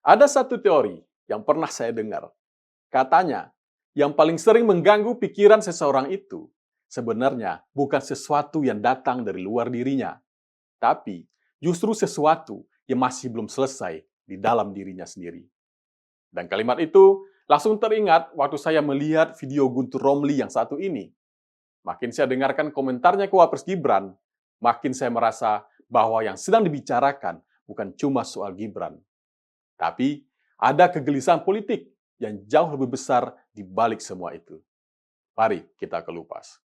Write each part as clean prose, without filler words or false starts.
Ada satu teori yang pernah saya dengar. Katanya, yang paling sering mengganggu pikiran seseorang itu sebenarnya bukan sesuatu yang datang dari luar dirinya, tapi justru sesuatu yang masih belum selesai di dalam dirinya sendiri. Dan kalimat itu langsung teringat waktu saya melihat video Guntur Romli yang satu ini. Makin saya dengarkan komentarnya ke Wapres Gibran, makin saya merasa bahwa yang sedang dibicarakan bukan cuma soal Gibran, tapi ada kegelisahan politik yang jauh lebih besar di balik semua itu. Mari kita kelupas.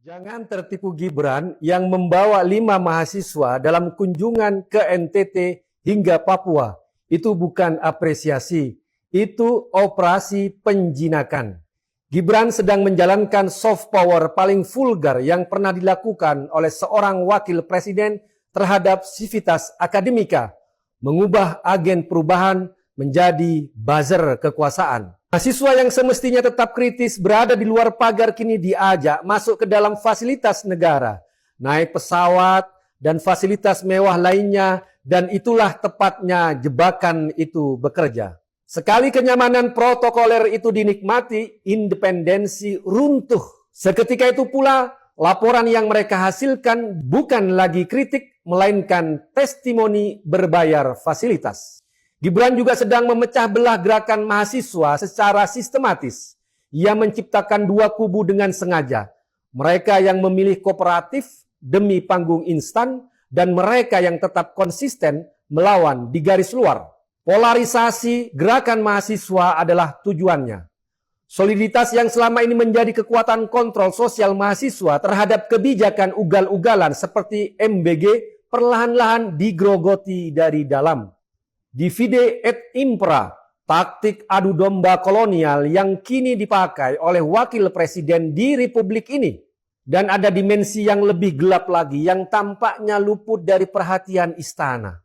Jangan tertipu Gibran yang membawa 5 mahasiswa dalam kunjungan ke NTT hingga Papua. Itu bukan apresiasi, itu operasi penjinakan. Gibran sedang menjalankan soft power paling vulgar yang pernah dilakukan oleh seorang wakil presiden terhadap sivitas akademika, mengubah agen perubahan menjadi buzzer kekuasaan. Mahasiswa yang semestinya tetap kritis berada di luar pagar kini diajak masuk ke dalam fasilitas negara, naik pesawat dan fasilitas mewah lainnya, dan itulah tepatnya jebakan itu bekerja. Sekali kenyamanan protokoler itu dinikmati, independensi runtuh. Seketika itu pula, laporan yang mereka hasilkan bukan lagi kritik, melainkan testimoni berbayar fasilitas. Gibran juga sedang memecah belah gerakan mahasiswa secara sistematis. Ia menciptakan 2 kubu dengan sengaja. Mereka yang memilih kooperatif demi panggung instan, dan mereka yang tetap konsisten melawan di garis luar. Polarisasi gerakan mahasiswa adalah tujuannya. Soliditas yang selama ini menjadi kekuatan kontrol sosial mahasiswa terhadap kebijakan ugal-ugalan seperti MBG perlahan-lahan digrogoti dari dalam. Divide et impera, taktik adu domba kolonial yang kini dipakai oleh wakil presiden di republik ini. Dan ada dimensi yang lebih gelap lagi yang tampaknya luput dari perhatian istana.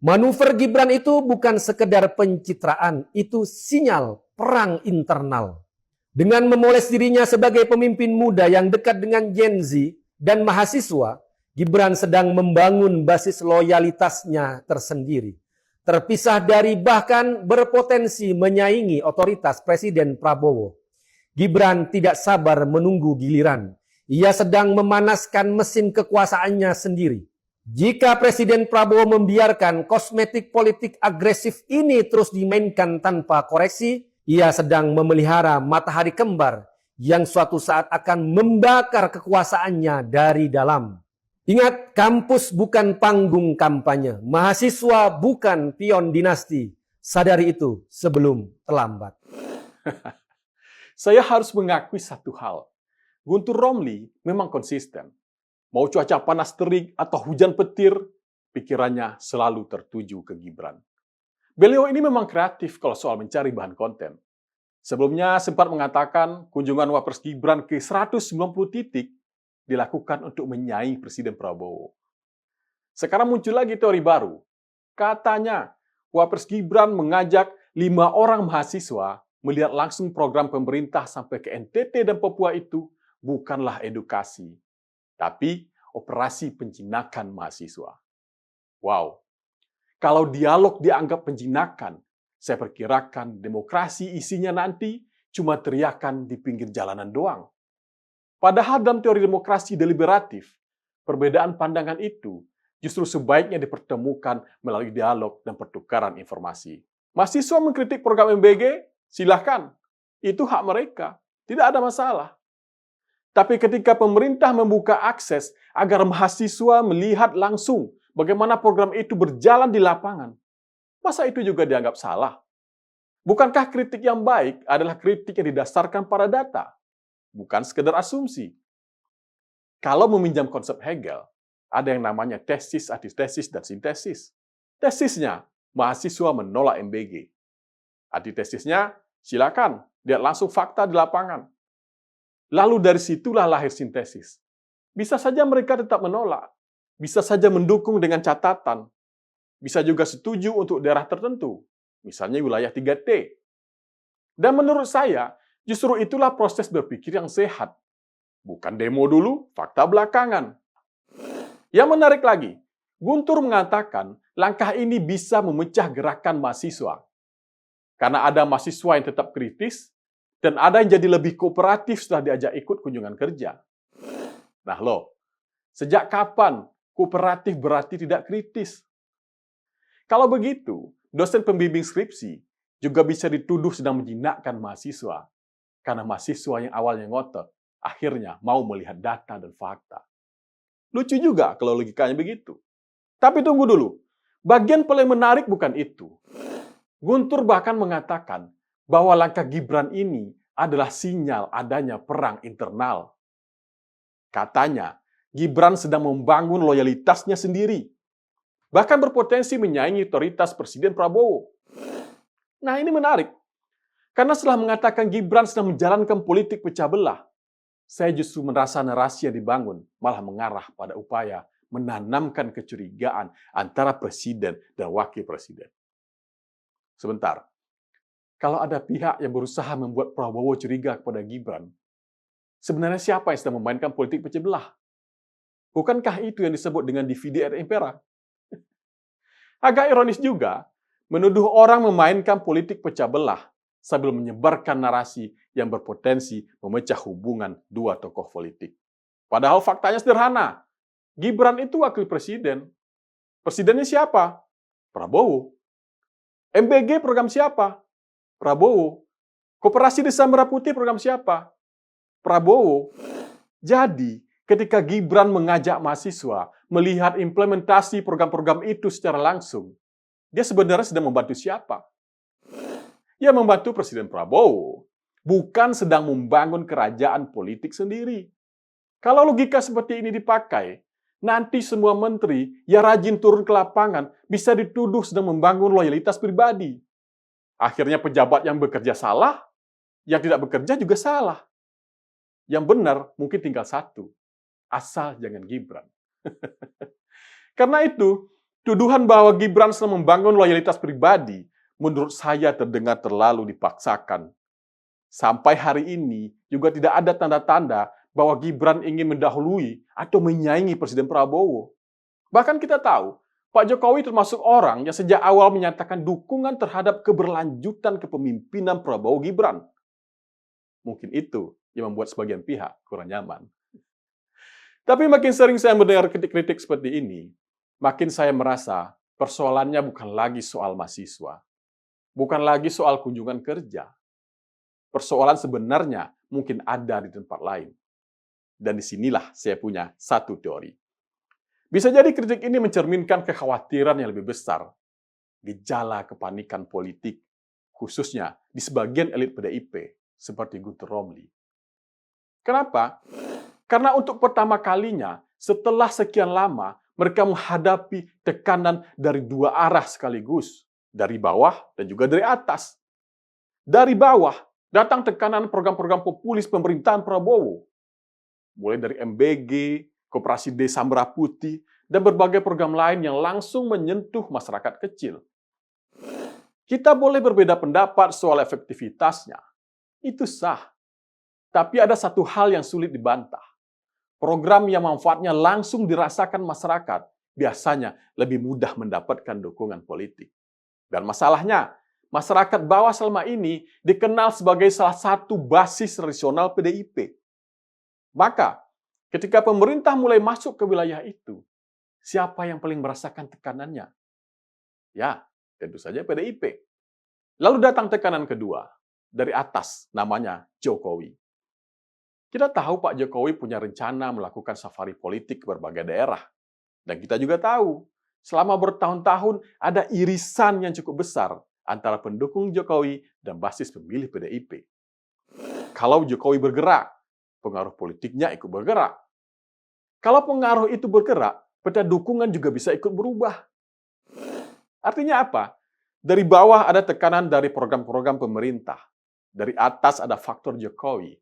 Manuver Gibran itu bukan sekedar pencitraan, itu sinyal perang internal. Dengan memoles dirinya sebagai pemimpin muda yang dekat dengan Gen Z dan mahasiswa, Gibran sedang membangun basis loyalitasnya tersendiri. Terpisah dari bahkan berpotensi menyaingi otoritas Presiden Prabowo. Gibran tidak sabar menunggu giliran. Ia sedang memanaskan mesin kekuasaannya sendiri. Jika Presiden Prabowo membiarkan kosmetik politik agresif ini terus dimainkan tanpa koreksi, ia sedang memelihara matahari kembar yang suatu saat akan membakar kekuasaannya dari dalam. Ingat, kampus bukan panggung kampanye, mahasiswa bukan pion dinasti. Sadari itu sebelum terlambat. Saya harus mengakui satu hal. Guntur Romli memang konsisten. Mau cuaca panas terik atau hujan petir, pikirannya selalu tertuju ke Gibran. Beliau ini memang kreatif kalau soal mencari bahan konten. Sebelumnya sempat mengatakan kunjungan Wapres Gibran ke 190 titik dilakukan untuk menyaingi Presiden Prabowo. Sekarang muncul lagi teori baru. Katanya, Wapres Gibran mengajak 5 orang mahasiswa melihat langsung program pemerintah sampai ke NTT dan Papua itu bukanlah edukasi, tapi operasi penjinakan mahasiswa. Wow, kalau dialog dianggap penjinakan, saya perkirakan demokrasi isinya nanti cuma teriakan di pinggir jalanan doang. Padahal dalam teori demokrasi deliberatif, perbedaan pandangan itu justru sebaiknya dipertemukan melalui dialog dan pertukaran informasi. Mahasiswa mengkritik program MBG, silahkan. Itu hak mereka, tidak ada masalah. Tapi ketika pemerintah membuka akses agar mahasiswa melihat langsung bagaimana program itu berjalan di lapangan, masa itu juga dianggap salah? Bukankah kritik yang baik adalah kritik yang didasarkan pada data? Bukan sekedar asumsi. Kalau meminjam konsep Hegel, ada yang namanya tesis, antitesis, dan sintesis. Tesisnya, mahasiswa menolak MBG. Antitesisnya, silakan, lihat langsung fakta di lapangan. Lalu dari situlah lahir sintesis. Bisa saja mereka tetap menolak, bisa saja mendukung dengan catatan, bisa juga setuju untuk daerah tertentu, misalnya wilayah 3T. Dan menurut saya, justru itulah proses berpikir yang sehat. Bukan demo dulu, fakta belakangan. Yang menarik lagi, Guntur mengatakan langkah ini bisa memecah gerakan mahasiswa. Karena ada mahasiswa yang tetap kritis, dan ada yang jadi lebih kooperatif setelah diajak ikut kunjungan kerja. Nah loh, sejak kapan kooperatif berarti tidak kritis? Kalau begitu, dosen pembimbing skripsi juga bisa dituduh sedang menjinakkan mahasiswa. Karena mahasiswa yang awalnya ngotot, akhirnya mau melihat data dan fakta. Lucu juga kalau logikanya begitu. Tapi tunggu dulu, bagian paling menarik bukan itu. Guntur bahkan mengatakan bahwa langkah Gibran ini adalah sinyal adanya perang internal. Katanya, Gibran sedang membangun loyalitasnya sendiri, bahkan berpotensi menyaingi otoritas Presiden Prabowo. Nah, ini menarik. Karena setelah mengatakan Gibran sedang menjalankan politik pecah belah, saya justru merasa narasi yang dibangun malah mengarah pada upaya menanamkan kecurigaan antara Presiden dan Wakil Presiden. Sebentar, kalau ada pihak yang berusaha membuat Prabowo curiga kepada Gibran, sebenarnya siapa yang sedang memainkan politik pecah belah? Bukankah itu yang disebut dengan divide et impera? Agak ironis juga, menuduh orang memainkan politik pecah belah sambil menyebarkan narasi yang berpotensi memecah hubungan dua tokoh politik. Padahal faktanya sederhana, Gibran itu wakil presiden. Presidennya siapa? Prabowo. MBG program siapa? Prabowo. Koperasi Desa Merah Putih program siapa? Prabowo. Jadi, ketika Gibran mengajak mahasiswa melihat implementasi program-program itu secara langsung, dia sebenarnya sedang membantu siapa? Ya, membantu Presiden Prabowo, bukan sedang membangun kerajaan politik sendiri. Kalau logika seperti ini dipakai, nanti semua menteri yang rajin turun ke lapangan bisa dituduh sedang membangun loyalitas pribadi. Akhirnya pejabat yang bekerja salah, yang tidak bekerja juga salah. Yang benar mungkin tinggal satu, asal jangan Gibran. Karena itu, tuduhan bahwa Gibran sedang membangun loyalitas pribadi menurut saya terdengar terlalu dipaksakan. Sampai hari ini juga tidak ada tanda-tanda bahwa Gibran ingin mendahului atau menyaingi Presiden Prabowo. Bahkan kita tahu, Pak Jokowi termasuk orang yang sejak awal menyatakan dukungan terhadap keberlanjutan kepemimpinan Prabowo Gibran. Mungkin itu yang membuat sebagian pihak kurang nyaman. Tapi makin sering saya mendengar kritik-kritik seperti ini, makin saya merasa persoalannya bukan lagi soal mahasiswa, bukan lagi soal kunjungan kerja. Persoalan sebenarnya mungkin ada di tempat lain. Dan disinilah saya punya satu teori. Bisa jadi kritik ini mencerminkan kekhawatiran yang lebih besar, gejala kepanikan politik, khususnya di sebagian elit PDIP, seperti Guntur Romli. Kenapa? Karena untuk pertama kalinya, setelah sekian lama, mereka menghadapi tekanan dari dua arah sekaligus, dari bawah dan juga dari atas. Dari bawah, datang tekanan program-program populis pemerintahan Prabowo, mulai dari MBG, Koperasi Desa Merah Putih, dan berbagai program lain yang langsung menyentuh masyarakat kecil. Kita boleh berbeda pendapat soal efektivitasnya. Itu sah. Tapi ada satu hal yang sulit dibantah. Program yang manfaatnya langsung dirasakan masyarakat biasanya lebih mudah mendapatkan dukungan politik. Dan masalahnya, masyarakat bawah selama ini dikenal sebagai salah satu basis tradisional PDIP. Maka, ketika pemerintah mulai masuk ke wilayah itu, siapa yang paling merasakan tekanannya? Ya, tentu saja PDIP. Lalu datang tekanan kedua, dari atas, namanya Jokowi. Kita tahu Pak Jokowi punya rencana melakukan safari politik ke berbagai daerah. Dan kita juga tahu, selama bertahun-tahun ada irisan yang cukup besar antara pendukung Jokowi dan basis pemilih PDIP. Kalau Jokowi bergerak, pengaruh politiknya ikut bergerak. Kalau pengaruh itu bergerak, peta dukungan juga bisa ikut berubah. Artinya apa? Dari bawah ada tekanan dari program-program pemerintah. Dari atas ada faktor Jokowi.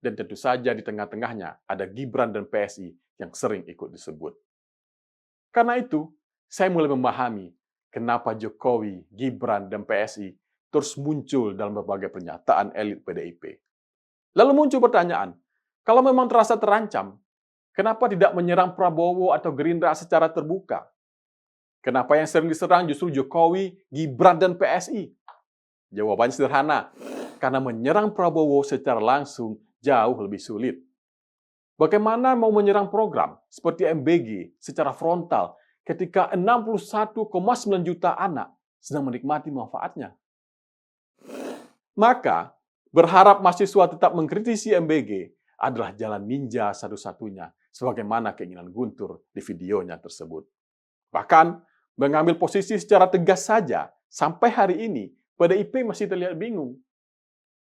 Dan tentu saja di tengah-tengahnya ada Gibran dan PSI yang sering ikut disebut. Karena itu, saya mulai memahami kenapa Jokowi, Gibran, dan PSI terus muncul dalam berbagai pernyataan elit PDIP. Lalu muncul pertanyaan, kalau memang terasa terancam, kenapa tidak menyerang Prabowo atau Gerindra secara terbuka? Kenapa yang sering diserang justru Jokowi, Gibran, dan PSI? Jawabannya sederhana, karena menyerang Prabowo secara langsung jauh lebih sulit. Bagaimana mau menyerang program seperti MBG secara frontal ketika 61,9 juta anak sedang menikmati manfaatnya? Maka, berharap mahasiswa tetap mengkritisi MBG adalah jalan ninja satu-satunya, sebagaimana keinginan Guntur di videonya tersebut. Bahkan, mengambil posisi secara tegas saja, sampai hari ini, PDIP masih terlihat bingung.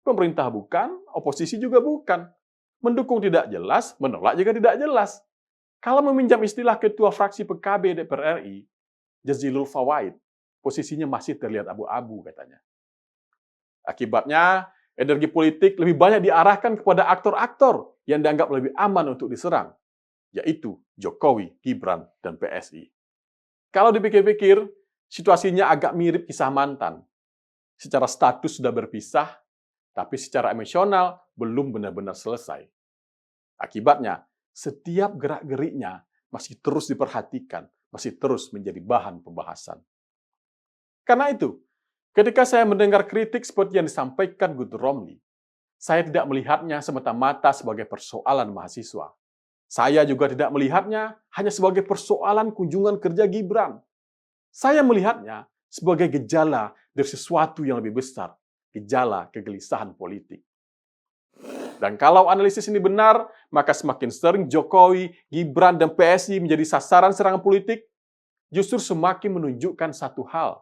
Pemerintah bukan, oposisi juga bukan. Mendukung tidak jelas, menolak juga tidak jelas. Kalau meminjam istilah Ketua Fraksi PKB DPR RI, Jazilul Fawait, posisinya masih terlihat abu-abu katanya. Akibatnya, energi politik lebih banyak diarahkan kepada aktor-aktor yang dianggap lebih aman untuk diserang, yaitu Jokowi, Gibran, dan PSI. Kalau dipikir-pikir, situasinya agak mirip kisah mantan. Secara status sudah berpisah, tapi secara emosional belum benar-benar selesai. Akibatnya, setiap gerak-geriknya masih terus diperhatikan, masih terus menjadi bahan pembahasan. Karena itu, ketika saya mendengar kritik seperti yang disampaikan Guntur Romli, saya tidak melihatnya semata-mata sebagai persoalan mahasiswa. Saya juga tidak melihatnya hanya sebagai persoalan kunjungan kerja Gibran. Saya melihatnya sebagai gejala dari sesuatu yang lebih besar, gejala kegelisahan politik. Dan kalau analisis ini benar, maka semakin sering Jokowi, Gibran, dan PSI menjadi sasaran serangan politik, justru semakin menunjukkan satu hal,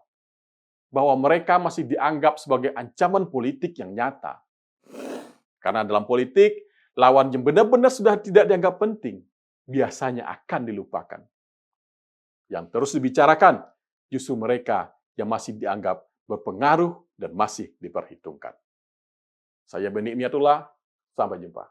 bahwa mereka masih dianggap sebagai ancaman politik yang nyata. Karena dalam politik, lawan yang benar-benar sudah tidak dianggap penting, biasanya akan dilupakan. Yang terus dibicarakan, justru mereka yang masih dianggap berpengaruh dan masih diperhitungkan. Saya Benik Niatullah, sampai jumpa.